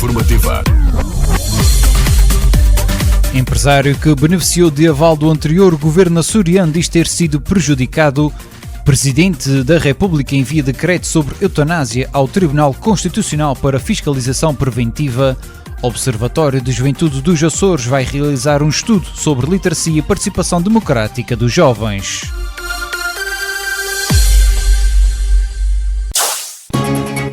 informativa. Empresário que beneficiou de aval do anterior governo açoriano diz ter sido prejudicado. Presidente da República envia decreto sobre eutanásia ao Tribunal Constitucional para fiscalização preventiva. Observatório de Juventude dos Açores vai realizar um estudo sobre literacia e participação democrática dos jovens.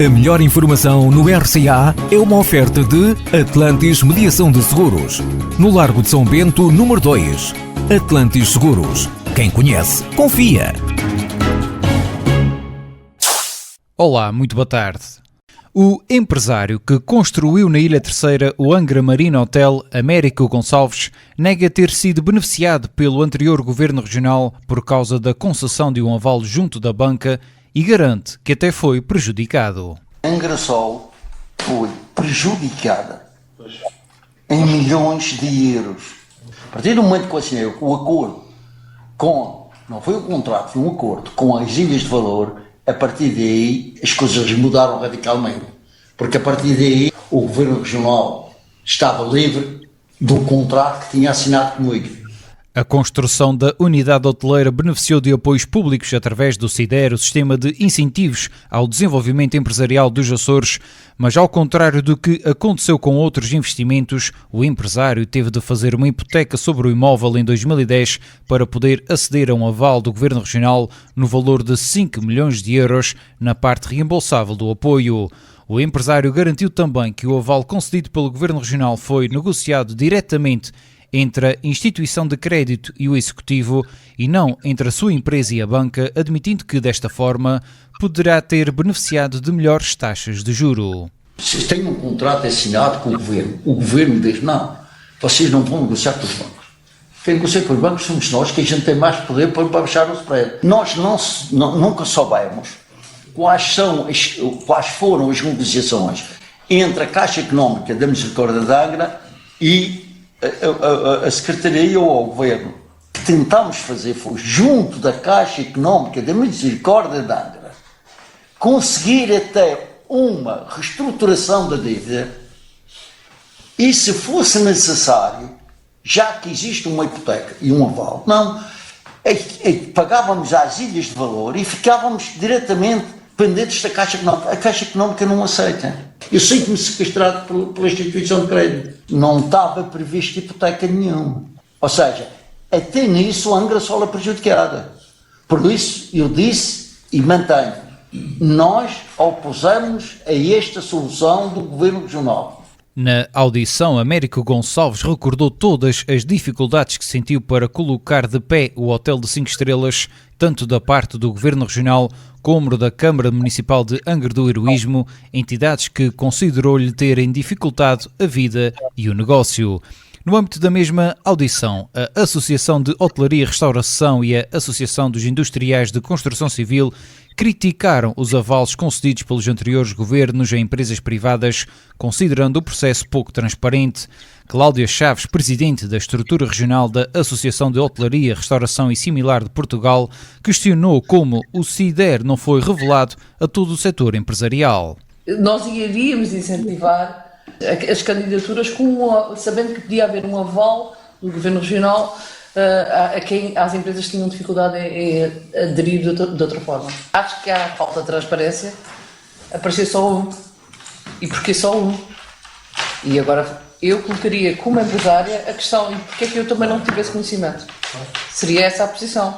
A melhor informação no RCA é uma oferta de Atlantis Mediação de Seguros. No Largo de São Bento, número 2. Atlantis Seguros. Quem conhece, confia. Olá, muito boa tarde. O empresário que construiu na Ilha Terceira o Angra Marine Hotel, Américo Gonçalves, nega ter sido beneficiado pelo anterior governo regional por causa da concessão de um aval junto da banca e garante que até foi prejudicado. Angrasol foi prejudicada em milhões de euros. A partir do momento que eu assinei o acordo com, não foi um contrato, foi um acordo com as Ilhas de Valor, a partir daí as coisas mudaram radicalmente. Porque a partir daí o governo regional estava livre do contrato que tinha assinado comigo. A construção da unidade hoteleira beneficiou de apoios públicos através do SIDER, o Sistema de Incentivos ao Desenvolvimento Empresarial dos Açores, mas ao contrário do que aconteceu com outros investimentos, o empresário teve de fazer uma hipoteca sobre o imóvel em 2010 para poder aceder a um aval do Governo Regional no valor de 5 milhões de euros na parte reembolsável do apoio. O empresário garantiu também que o aval concedido pelo Governo Regional foi negociado diretamente entre a instituição de crédito e o executivo e não entre a sua empresa e a banca, admitindo que, desta forma, poderá ter beneficiado de melhores taxas de juro. Se tem um contrato assinado com o governo diz, não, vocês não vão negociar com os bancos. Quem negocia com os bancos somos nós, que a gente tem mais poder para baixar o spread. Nós nunca soubemos quais foram as negociações entre a Caixa Económica da Misericórdia de Angra e a Secretaria ou o Governo. O que tentámos fazer foi, junto da Caixa Económica da Misericórdia de Angra, conseguir até uma reestruturação da dívida e, se fosse necessário, já que existe uma hipoteca e um aval, não, pagávamos às Ilhas de Valor e ficávamos diretamente pendentes da Caixa Económica. A Caixa Económica não aceita. Eu sinto-me sequestrado pela instituição de crédito. Não estava previsto hipoteca nenhuma. Ou seja, até nisso a Angrasol é prejudicada. Por isso, eu disse e mantenho, nós opusemos a esta solução do Governo Regional. Na audição, Américo Gonçalves recordou todas as dificuldades que sentiu para colocar de pé o Hotel de 5 estrelas, tanto da parte do Governo Regional como da Câmara Municipal de Angra do Heroísmo, entidades que considerou-lhe terem dificultado a vida e o negócio. No âmbito da mesma audição, a Associação de Hotelaria e Restauração e a Associação dos Industriais de Construção Civil criticaram os avalos concedidos pelos anteriores governos a empresas privadas, considerando o processo pouco transparente. Cláudia Chaves, presidente da estrutura regional da Associação de Hotelaria, Restauração e Similar de Portugal, questionou como o SIDER não foi revelado a todo o setor empresarial. Nós iríamos incentivar as candidaturas sabendo que podia haver um aval do Governo Regional a quem as empresas tinham dificuldade em aderir de outra forma. Acho que há falta de transparência, apareceu só um. E porquê só um? E agora eu colocaria como empresária a questão, e porquê é que eu também não tivesse conhecimento? Seria essa a posição.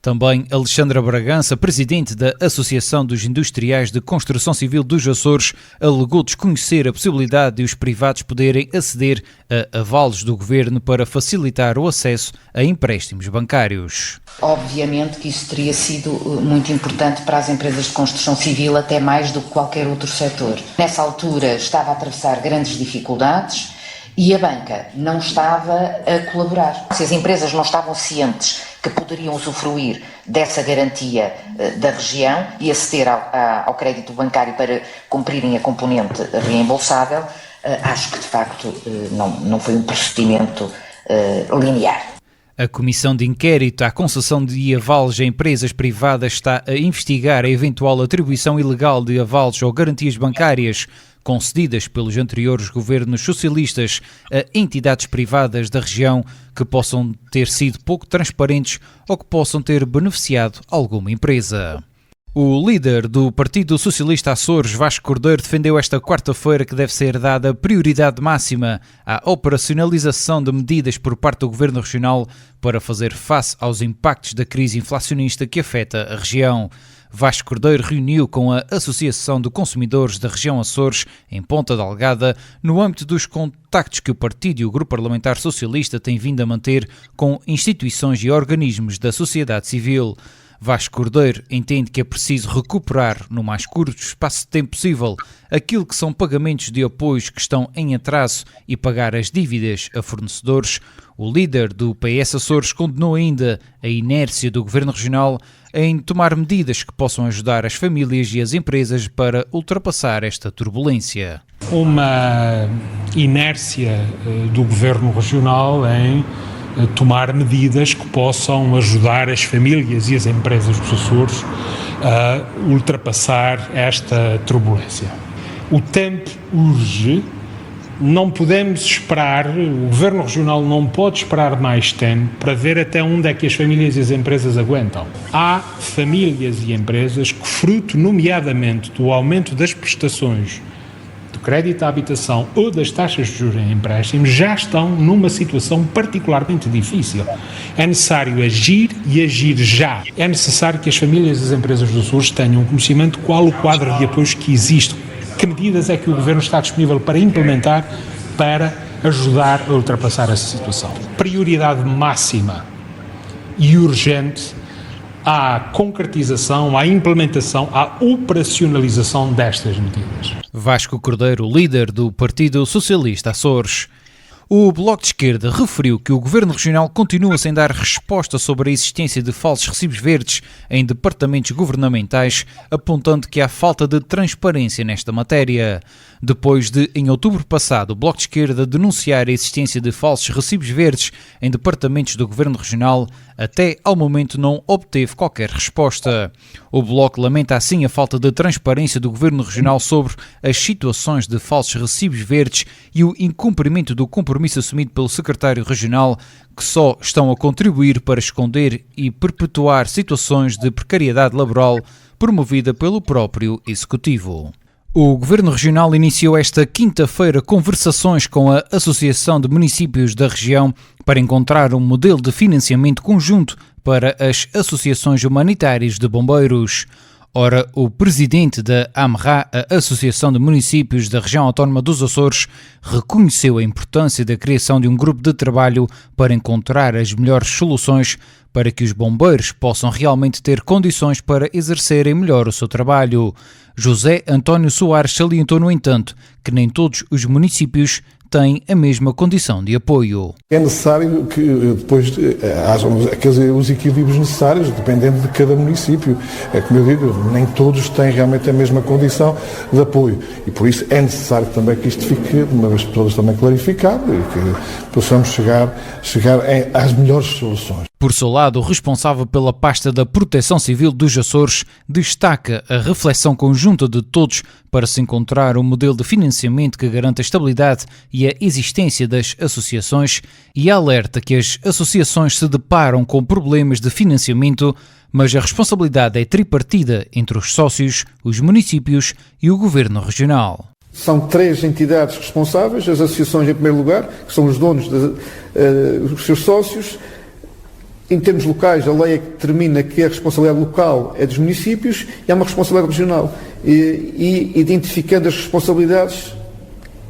Também Alexandra Bragança, presidente da Associação dos Industriais de Construção Civil dos Açores, alegou desconhecer a possibilidade de os privados poderem aceder a avalos do governo para facilitar o acesso a empréstimos bancários. Obviamente que isso teria sido muito importante para as empresas de construção civil, até mais do que qualquer outro setor. Nessa altura estava a atravessar grandes dificuldades e a banca não estava a colaborar. Se as empresas não estavam cientes que poderiam usufruir dessa garantia da região e aceder ao crédito bancário para cumprirem a componente reembolsável, acho que de facto não foi um procedimento linear. A Comissão de Inquérito à concessão de avales a empresas privadas está a investigar a eventual atribuição ilegal de avales ou garantias bancárias concedidas pelos anteriores governos socialistas a entidades privadas da região que possam ter sido pouco transparentes ou que possam ter beneficiado alguma empresa. O líder do Partido Socialista Açores, Vasco Cordeiro, defendeu esta quarta-feira que deve ser dada prioridade máxima à operacionalização de medidas por parte do Governo Regional para fazer face aos impactos da crise inflacionista que afeta a região. Vasco Cordeiro reuniu com a Associação de Consumidores da região Açores, em Ponta Delgada, no âmbito dos contactos que o Partido e o Grupo Parlamentar Socialista têm vindo a manter com instituições e organismos da sociedade civil. Vasco Cordeiro entende que é preciso recuperar, no mais curto espaço de tempo possível, aquilo que são pagamentos de apoios que estão em atraso e pagar as dívidas a fornecedores. O líder do PS Açores condenou ainda a inércia do Governo Regional em tomar medidas que possam ajudar as famílias e as empresas para ultrapassar esta turbulência. Uma inércia do Governo Regional em tomar medidas que possam ajudar as famílias e as empresas dos Açores a ultrapassar esta turbulência. O tempo urge, não podemos esperar, o Governo Regional não pode esperar mais tempo para ver até onde é que as famílias e as empresas aguentam. Há famílias e empresas que, fruto nomeadamente do aumento das prestações crédito à habitação ou das taxas de juros em empréstimos, já estão numa situação particularmente difícil. É necessário agir e agir já. É necessário que as famílias e as empresas do Açores tenham conhecimento de qual o quadro de apoios que existe. Que medidas é que o Governo está disponível para implementar para ajudar a ultrapassar essa situação. Prioridade máxima e urgente à concretização, à implementação, à operacionalização destas medidas. Vasco Cordeiro, líder do Partido Socialista Açores. O Bloco de Esquerda referiu que o Governo Regional continua sem dar resposta sobre a existência de falsos recibos verdes em departamentos governamentais, apontando que há falta de transparência nesta matéria. Depois de, em outubro passado, o Bloco de Esquerda denunciar a existência de falsos recibos verdes em departamentos do Governo Regional, até ao momento não obteve qualquer resposta. O Bloco lamenta assim a falta de transparência do Governo Regional sobre as situações de falsos recibos verdes e o incumprimento do compromisso assumido pelo Secretário Regional, que só estão a contribuir para esconder e perpetuar situações de precariedade laboral promovida pelo próprio Executivo. O Governo Regional iniciou esta quinta-feira conversações com a Associação de Municípios da região para encontrar um modelo de financiamento conjunto para as associações humanitárias de bombeiros. Ora, o presidente da AMRA, a Associação de Municípios da Região Autónoma dos Açores, reconheceu a importância da criação de um grupo de trabalho para encontrar as melhores soluções para que os bombeiros possam realmente ter condições para exercerem melhor o seu trabalho. José António Soares salientou, no entanto, que nem todos os municípios têm a mesma condição de apoio. É necessário que depois hajam os equilíbrios necessários, dependendo de cada município. É como eu digo, nem todos têm realmente a mesma condição de apoio. E por isso é necessário também que isto fique, de uma vez por todas, também clarificado e que possamos chegar às melhores soluções. Por seu lado, o responsável pela pasta da Proteção Civil dos Açores destaca a reflexão conjunta de todos para se encontrar um modelo de financiamento que garanta a estabilidade e a existência das associações e alerta que as associações se deparam com problemas de financiamento, mas a responsabilidade é tripartida entre os sócios, os municípios e o Governo Regional. São 3 entidades responsáveis, as associações em primeiro lugar, que são os donos dos seus sócios. Em termos locais, a lei é que determina que a responsabilidade local é dos municípios e há uma responsabilidade regional. E identificando as responsabilidades,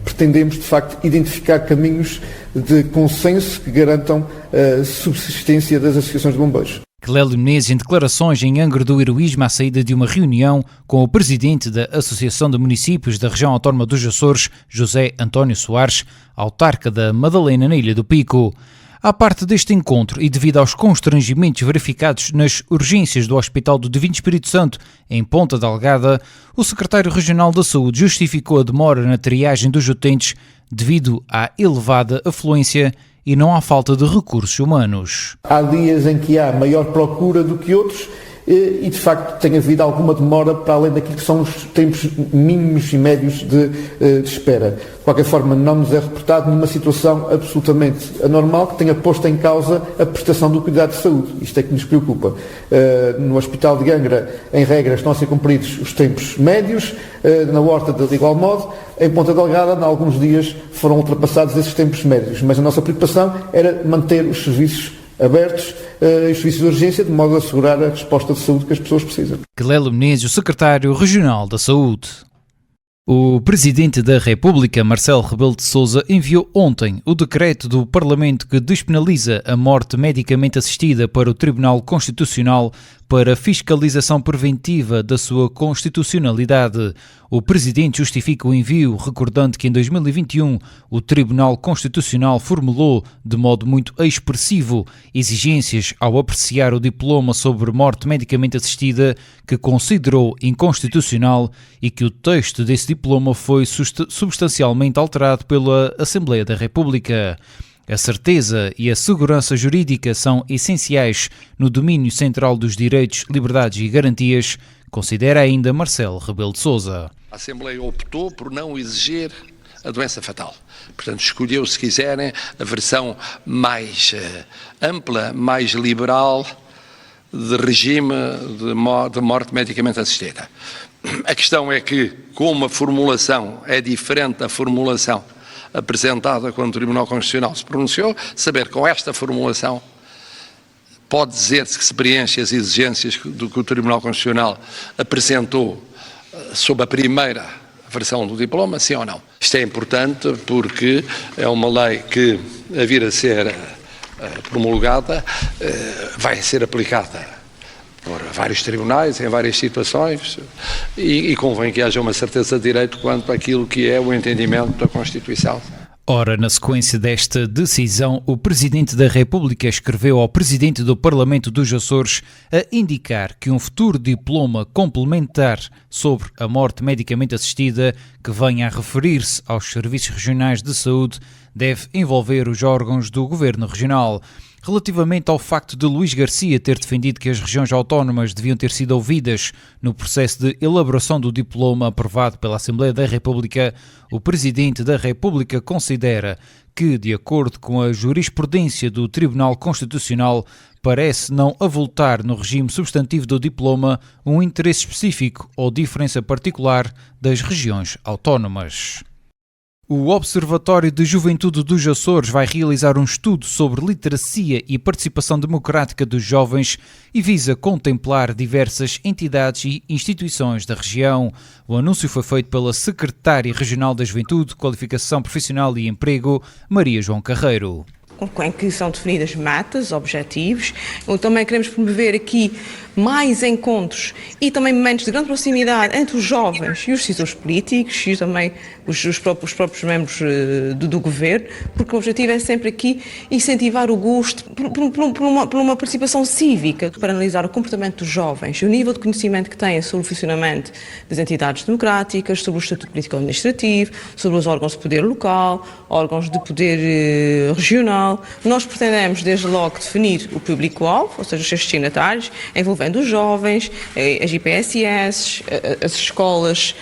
pretendemos, de facto, identificar caminhos de consenso que garantam a subsistência das associações de bombeiros. Clélio Menezes, em declarações em Angra do Heroísmo à saída de uma reunião com o presidente da Associação de Municípios da Região Autónoma dos Açores, José António Soares, autarca da Madalena, na Ilha do Pico. À parte deste encontro e devido aos constrangimentos verificados nas urgências do Hospital do Divino Espírito Santo, em Ponta Delgada, o secretário regional da Saúde justificou a demora na triagem dos utentes devido à elevada afluência e não à falta de recursos humanos. Há dias em que há maior procura do que outros e de facto tem havido alguma demora para além daquilo que são os tempos mínimos e médios de espera. De qualquer forma, não nos é reportado numa situação absolutamente anormal que tenha posto em causa a prestação do cuidado de saúde. Isto é que nos preocupa. No Hospital de Angra, em regra, estão a ser cumpridos os tempos médios, na Horta de igual modo, em Ponta Delgada, em alguns dias foram ultrapassados esses tempos médios, mas a nossa preocupação era manter os serviços abertos e os serviços de urgência, de modo a assegurar a resposta de saúde que as pessoas precisam. Clélio Menezes, o secretário regional da Saúde. O Presidente da República, Marcelo Rebelo de Sousa, enviou ontem o decreto do Parlamento que despenaliza a morte medicamente assistida para o Tribunal Constitucional para fiscalização preventiva da sua constitucionalidade. O Presidente justifica o envio, recordando que em 2021 o Tribunal Constitucional formulou, de modo muito expressivo, exigências ao apreciar o diploma sobre morte medicamente assistida que considerou inconstitucional e que o texto desse diploma foi substancialmente alterado pela Assembleia da República. A certeza e a segurança jurídica são essenciais no domínio central dos direitos, liberdades e garantias, considera ainda Marcelo Rebelo de Sousa. A Assembleia optou por não exigir a doença fatal. Portanto, escolheu, se quiserem, a versão mais ampla, mais liberal de regime de morte medicamente assistida. A questão é que, como a formulação é diferente da formulação apresentada quando o Tribunal Constitucional se pronunciou, saber com esta formulação pode dizer-se que se preenche as exigências do que o Tribunal Constitucional apresentou sob a primeira versão do diploma, sim ou não. Isto é importante porque é uma lei que, a vir a ser promulgada, vai ser aplicada por vários tribunais, em várias situações, e convém que haja uma certeza de direito quanto àquilo que é o entendimento da Constituição. Ora, na sequência desta decisão, o Presidente da República escreveu ao Presidente do Parlamento dos Açores a indicar que um futuro diploma complementar sobre a morte medicamente assistida que venha a referir-se aos serviços regionais de saúde deve envolver os órgãos do Governo Regional. Relativamente ao facto de Luís Garcia ter defendido que as regiões autónomas deviam ter sido ouvidas no processo de elaboração do diploma aprovado pela Assembleia da República, o Presidente da República considera que, de acordo com a jurisprudência do Tribunal Constitucional, parece não avultar no regime substantivo do diploma um interesse específico ou diferença particular das regiões autónomas. O Observatório de Juventude dos Açores vai realizar um estudo sobre literacia e participação democrática dos jovens e visa contemplar diversas entidades e instituições da região. O anúncio foi feito pela Secretária Regional da Juventude, Qualificação Profissional e Emprego, Maria João Carreiro. Em que são definidas metas, objetivos. Também queremos promover aqui mais encontros e também momentos de grande proximidade entre os jovens e os decisores políticos e também os próprios membros do governo, porque o objetivo é sempre aqui incentivar o gosto por uma participação cívica para analisar o comportamento dos jovens e o nível de conhecimento que têm sobre o funcionamento das entidades democráticas, sobre o estatuto político-administrativo, sobre os órgãos de poder local, órgãos de poder regional. Nós pretendemos, desde logo, definir o público-alvo, ou seja, os seus destinatários, envolvendo os jovens, as IPSS, as escolas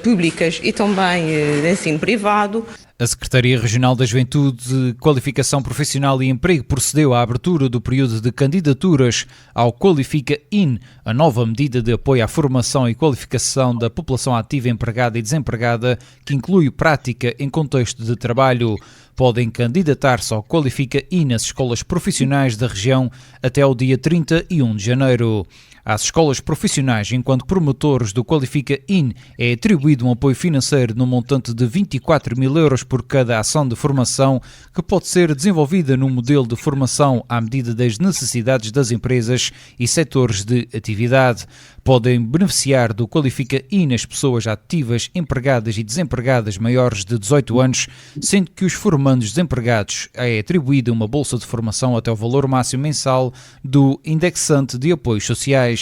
públicas e também de ensino privado. A Secretaria Regional da Juventude, Qualificação Profissional e Emprego procedeu à abertura do período de candidaturas ao Qualifica IN, a nova medida de apoio à formação e qualificação da população ativa, empregada e desempregada, que inclui prática em contexto de trabalho. Podem candidatar-se ao Qualifica IN nas escolas profissionais da região até ao dia 31 de janeiro. Às escolas profissionais, enquanto promotores do Qualifica IN, é atribuído um apoio financeiro no montante de 24 mil euros por cada ação de formação, que pode ser desenvolvida num modelo de formação à medida das necessidades das empresas e setores de atividade. Podem beneficiar do Qualifica IN as pessoas ativas, empregadas e desempregadas maiores de 18 anos, sendo que os formandos desempregados é atribuída uma bolsa de formação até o valor máximo mensal do indexante de apoios sociais.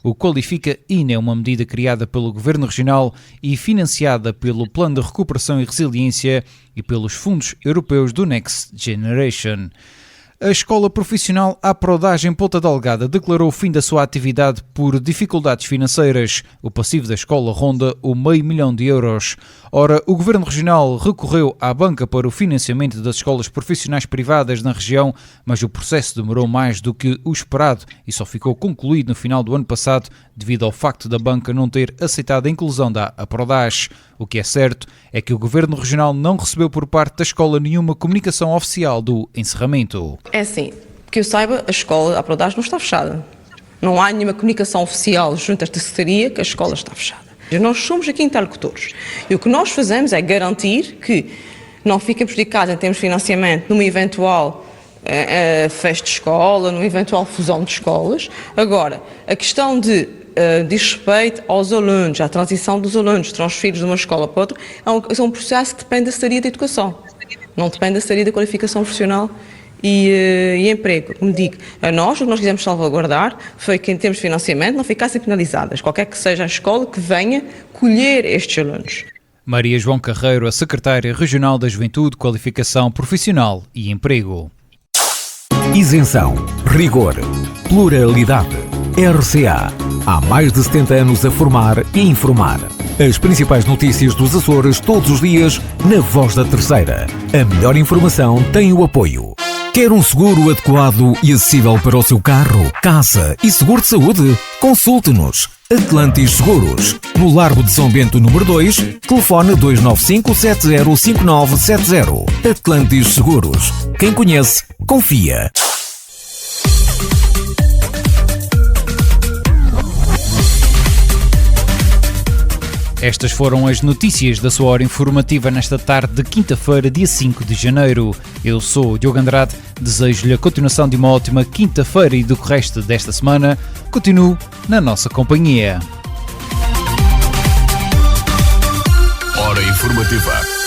O Qualifica IN é uma medida criada pelo Governo Regional e financiada pelo Plano de Recuperação e Resiliência e pelos fundos europeus do Next Generation. A escola profissional Aprodage em Ponta Delgada declarou o fim da sua atividade por dificuldades financeiras. O passivo da escola ronda o €500 mil. Ora, o Governo Regional recorreu à banca para o financiamento das escolas profissionais privadas na região, mas o processo demorou mais do que o esperado e só ficou concluído no final do ano passado devido ao facto da banca não ter aceitado a inclusão da Aprodage. O que é certo é que o Governo Regional não recebeu por parte da escola nenhuma comunicação oficial do encerramento. É assim, que eu saiba, a escola, a Aprodage não está fechada. Não há nenhuma comunicação oficial junto à Secretaria que a escola está fechada. Nós somos aqui interlocutores e o que nós fazemos é garantir que não fiquem prejudicados em termos de financiamento numa eventual fecho de escola, numa eventual fusão de escolas. Agora, a questão de diz respeito aos alunos, à transição dos alunos transferidos de uma escola para outra, é um processo que depende da Secretaria da Educação, não depende da Secretaria da Qualificação Profissional e emprego. Como digo, a nós, o que nós quisemos salvaguardar foi que, em termos de financiamento, não ficassem penalizadas, qualquer que seja a escola que venha colher estes alunos. Maria João Carreiro, a secretária regional da Juventude, Qualificação Profissional e Emprego. Isenção, rigor, pluralidade. RCA. Há mais de 70 anos a formar e informar. As principais notícias dos Açores todos os dias na Voz da Terceira. A melhor informação tem o apoio. Quer um seguro adequado e acessível para o seu carro, casa e seguro de saúde? Consulte-nos. Atlantis Seguros. No Largo de São Bento, número 2, telefone 295-705970. Atlantis Seguros. Quem conhece, confia. Estas foram as notícias da sua hora informativa nesta tarde de quinta-feira, dia 5 de janeiro. Eu sou o Diogo Andrade, desejo-lhe a continuação de uma ótima quinta-feira e do resto desta semana. Continue na nossa companhia. Hora informativa.